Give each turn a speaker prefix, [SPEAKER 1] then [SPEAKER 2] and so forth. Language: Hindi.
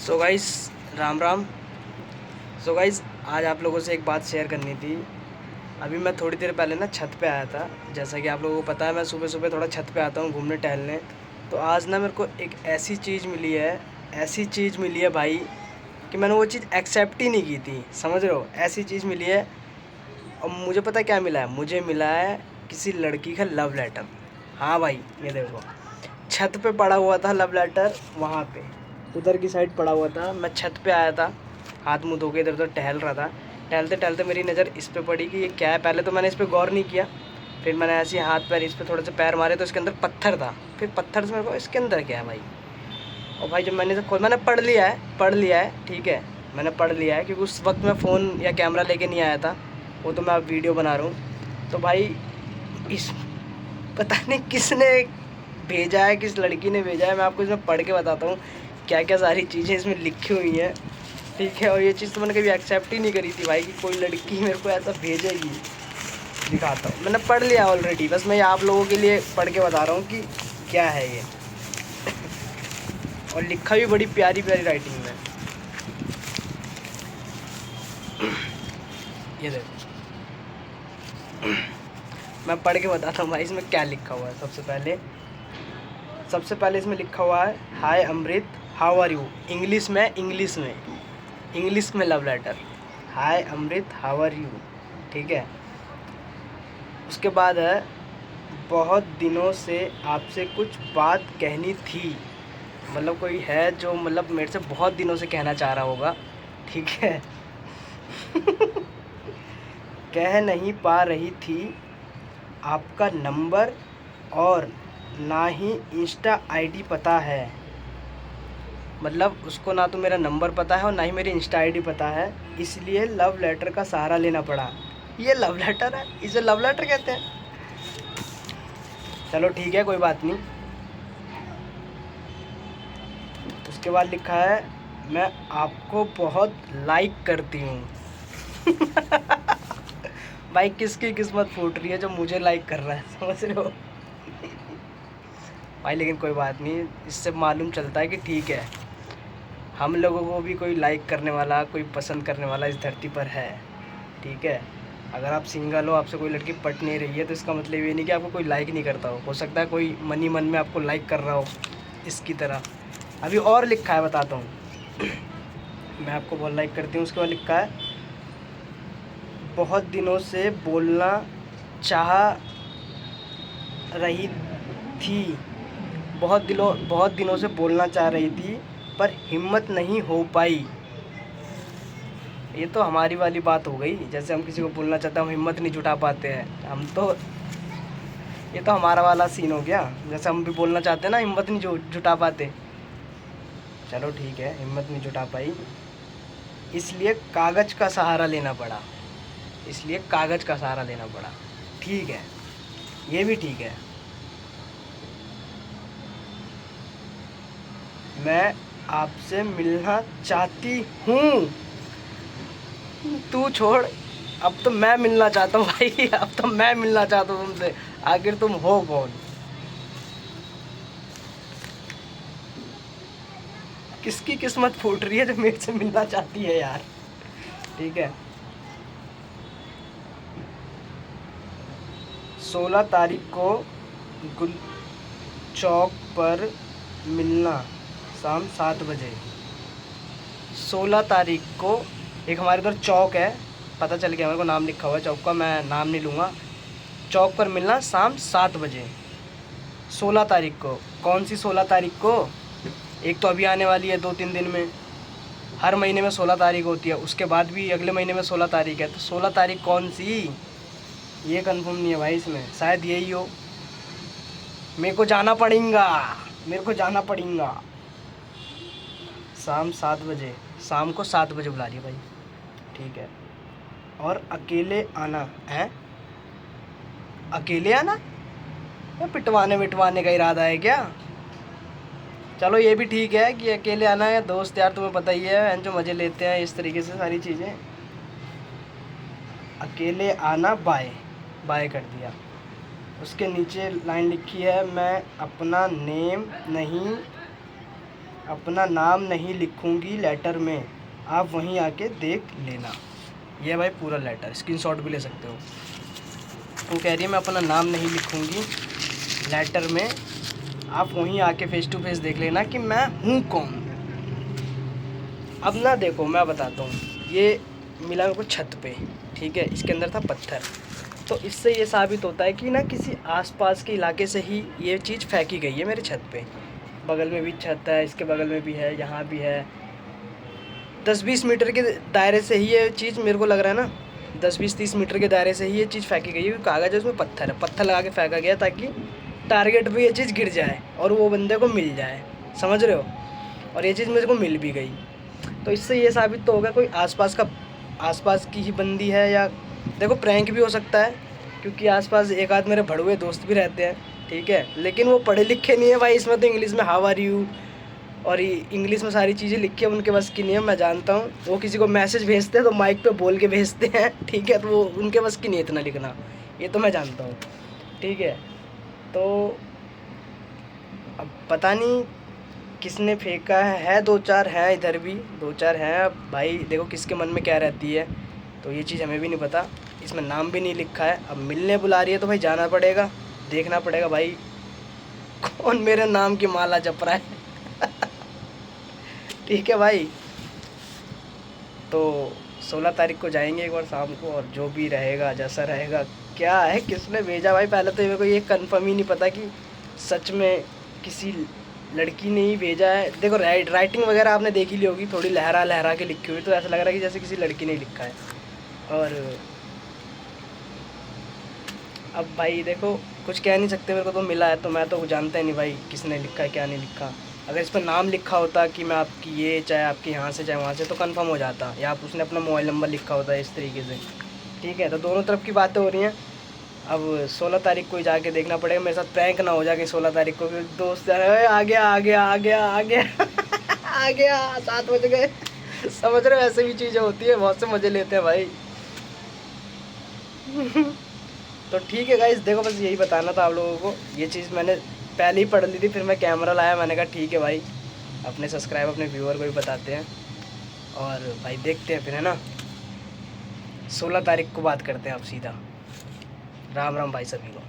[SPEAKER 1] So guys, Ram Ram. So guys, आज आप लोगों से एक बात शेयर करनी थी। अभी मैं थोड़ी देर पहले ना छत पे आया था। जैसा कि आप लोगों को पता है, मैं सुबह सुबह थोड़ा छत पे आता हूँ घूमने टहलने। तो आज ना मेरे को एक ऐसी चीज़ मिली है, ऐसी चीज़ मिली है भाई, कि मैंने वो चीज़ एक्सेप्ट ही नहीं की थी। समझ रहे हो? ऐसी चीज़ मिली है। और मुझे पता है क्या मिला है। मुझे मिला है किसी लड़की का लव लेटर। हाँ भाई, ये देखो, छत पे पड़ा हुआ था लव लेटर। वहाँ पे उधर की साइड पड़ा हुआ था। मैं छत पे आया था, हाथ मुँह धो के इधर उधर टहल रहा था। टहलते टहलते मेरी नज़र इस पे पड़ी कि ये क्या है। पहले तो मैंने इस पर गौर नहीं किया। फिर मैंने ऐसे ही हाथ पैर इस पर थोड़े से पैर मारे तो इसके अंदर पत्थर था। फिर पत्थर से मेरे को इसके अंदर क्या है भाई। और भाई जब मैंने इसे खोल, मैंने पढ़ लिया है, ठीक है। मैंने पढ़ लिया है क्योंकि उस वक्त मैं फ़ोन या कैमरा लेके नहीं आया था। वो तो मैं अब वीडियो बना रहा हूँ। तो भाई इस पता नहीं किसने भेजा है, किस लड़की ने भेजा है। मैं आपको इसमें पढ़ के बताता हूँ क्या क्या सारी चीज़ें इसमें लिखी हुई हैं, ठीक है। और ये चीज़ तो मैंने कभी एक्सेप्ट ही नहीं करी थी भाई, कि कोई लड़की मेरे को ऐसा भेजेगी। दिखाता हूँ, मैंने पढ़ लिया ऑलरेडी, बस मैं आप लोगों के लिए पढ़ के बता रहा हूँ कि क्या है ये। और लिखा भी बड़ी प्यारी प्यारी राइटिंग में। ये देखो, मैं पढ़ के बताता हूँ भाई इसमें क्या लिखा हुआ है। सबसे पहले इसमें लिखा हुआ है, hi Amrit, how are you. English में love letter. Hi Amrit, how are you, ठीक है। उसके बाद है, बहुत दिनों से आपसे कुछ बात कहनी थी। मतलब कोई है जो मतलब मेरे से बहुत दिनों से कहना चाह रहा होगा, ठीक है। कह नहीं पा रही थी आपका नंबर, और ना ही इंस्टा आईडी पता है। मतलब उसको ना तो मेरा नंबर पता है और ना ही मेरी इंस्टा आईडी पता है, इसलिए लव लेटर का सहारा लेना पड़ा। ये लव लेटर है, इसे लव लेटर कहते हैं। चलो ठीक है, कोई बात नहीं। उसके बाद लिखा है, मैं आपको बहुत लाइक करती हूँ। भाई किसकी किस्मत फूट रही है जो मुझे लाइक कर रहा है, समझ रहे हो भाई। लेकिन कोई बात नहीं, इससे मालूम चलता है कि ठीक है, हम लोगों को भी कोई लाइक करने वाला, कोई पसंद करने वाला इस धरती पर है, ठीक है। अगर आप सिंगल हो, आपसे कोई लड़की पट नहीं रही है, तो इसका मतलब ये नहीं कि आपको कोई लाइक नहीं करता हो सकता है कोई मन ही मन में आपको लाइक कर रहा हो इसकी तरह। अभी और लिखा है, बताता हूँ। मैं आपको बहुत लाइक करती हूँ। उसके बाद लिखा है, बहुत दिनों से बोलना चाह रही थी, बहुत दिनों से बोलना चाह रही थी, पर हिम्मत नहीं हो पाई। ये तो हमारी वाली बात हो गई। जैसे हम किसी को बोलना चाहते हैं, हम हिम्मत नहीं जुटा पाते हैं। ये तो हमारा वाला सीन हो गया। जैसे हम भी बोलना चाहते हैं ना, हिम्मत नहीं जुटा पाते। चलो ठीक है, हिम्मत नहीं जुटा पाई, इसलिए कागज़ का सहारा लेना पड़ा। ठीक है, ये भी ठीक है। मैं आपसे मिलना चाहती हूँ। तू छोड़, अब तो मैं मिलना चाहता हूँ भाई। अब तो मैं मिलना चाहता हूँ तुमसे। आखिर तुम हो कौन? किसकी किस्मत फूट रही है जो मेरे से मिलना चाहती है यार, ठीक है। 16 तारीख को गुल चौक पर मिलना, शाम 7 बजे। 16 तारीख को एक हमारे इधर चौक है, पता चल गया मेरे को, नाम लिखा हुआ है चौक का, मैं नाम नहीं लूँगा। चौक पर मिलना शाम 7 बजे, 16 तारीख को। कौन सी 16 तारीख को? एक तो अभी आने वाली है 2-3 दिन में। हर महीने में 16 तारीख होती है, उसके बाद भी अगले महीने में 16 तारीख है। तो 16 तारीख कौन सी, ये कंफर्म नहीं है भाई इसमें। शायद यही हो। मेरे को जाना पड़ेगा शाम 7 बजे। शाम को 7 बजे बुला रही है भाई, ठीक है। और अकेले आना है, अकेले आना या पिटवाने विटवाने का इरादा है क्या? चलो ये भी ठीक है कि अकेले आना है। दोस्त यार तुम्हें पता ही है जो मज़े लेते हैं इस तरीके से सारी चीज़ें। अकेले आना, बाय कर दिया। उसके नीचे लाइन लिखी है, मैं अपना नेम नहीं अपना नाम नहीं लिखूंगी लेटर में, आप वहीं आके देख लेना। ये भाई पूरा लेटर, स्क्रीनशॉट भी ले सकते हो। वो कह रही है मैं अपना नाम नहीं लिखूंगी लेटर में, आप वहीं आके फेस टू फेस देख लेना कि मैं हूँ कौन। अब ना देखो मैं बताता हूँ, ये मिला मेरे को छत पे, ठीक है, इसके अंदर था पत्थर। तो इससे ये साबित होता है कि ना किसी आसपास के इलाके से ही ये चीज़ फेंकी गई है मेरे छत पे। बगल में भी छत है, इसके बगल में भी है, यहाँ भी है। 10-20 मीटर के दायरे से ही ये चीज़ मेरे को लग रहा है ना, 10-20-30 मीटर के दायरे से ही ये चीज़ फेंकी गई है। कागज़ है उसमें पत्थर है, पत्थर लगा के फेंका गया ताकि टारगेट पे ये चीज़ गिर जाए और वो बंदे को मिल जाए, समझ रहे हो। और ये चीज़ मेरे को मिल भी गई। तो इससे ये साबित तो होगा कोई आसपास की ही बंदी है, या देखो प्रैंक भी हो सकता है क्योंकि आसपास एक आध मेरे भड़ुए दोस्त भी रहते हैं, ठीक है, लेकिन वो पढ़े लिखे नहीं है भाई। इसमें तो इंग्लिश में हाउ आर यू और इंग्लिश में सारी चीज़ें लिखी है, उनके बस की नहीं है। मैं जानता हूँ वो किसी को मैसेज भेजते हैं तो माइक पे बोल के भेजते हैं, ठीक है, तो वो उनके बस की नहीं है इतना लिखना, ये तो मैं जानता हूँ, ठीक है। तो अब पता नहीं किसने फेंका है, 2-4 हैं इधर भी, 2-4 हैं। अब भाई देखो किसके मन में क्या रहती है, तो ये चीज़ हमें भी नहीं पता। इसमें नाम भी नहीं लिखा है। अब मिलने बुला रही है तो भाई जाना पड़ेगा, देखना पड़ेगा भाई कौन मेरे नाम की माला जप रहा है। ठीक है भाई, तो 16 तारीख को जाएंगे एक बार शाम को, और जो भी रहेगा जैसा रहेगा। क्या है किसने भेजा भाई, पहले तो मेरे को ये कंफर्म ही नहीं पता कि सच में किसी लड़की ने ही भेजा है। देखो राइटिंग वगैरह आपने देखी ली होगी, थोड़ी लहरा लहरा के लिखी हुई, तो ऐसा लग रहा है कि जैसे किसी लड़की ने लिखा है। और अब भाई देखो कुछ कह नहीं सकते, मेरे को तो मिला है तो मैं तो जानता ही नहीं भाई किसने लिखा है क्या नहीं लिखा। अगर इस पर नाम लिखा होता कि मैं आपकी ये, चाहे आपकी यहाँ से चाहे वहाँ से, तो कंफर्म हो जाता, या आप उसने अपना मोबाइल नंबर लिखा होता है इस तरीके से, ठीक है। तो दोनों तरफ की बातें हो रही हैं। अब 16 तारीख को ही जाके देखना पड़ेगा, मेरे साथ प्रैंक ना हो जाए कि 16 तारीख को दोस्त आ गया आ गया आ गया आ गया आ गया 7 बज गए। समझ रहे हो, ऐसे भी चीज़ें होती है, बहुत से मज़े लेते हैं भाई। तो ठीक है गाइस, देखो बस यही बताना था आप लोगों को। ये चीज़ मैंने पहले ही पढ़ ली थी, फिर मैं कैमरा लाया, मैंने कहा ठीक है भाई अपने सब्सक्राइब अपने व्यूअर को भी बताते हैं। और भाई देखते हैं फिर, है ना, 16 तारीख को बात करते हैं अब सीधा। राम राम भाई सभी को।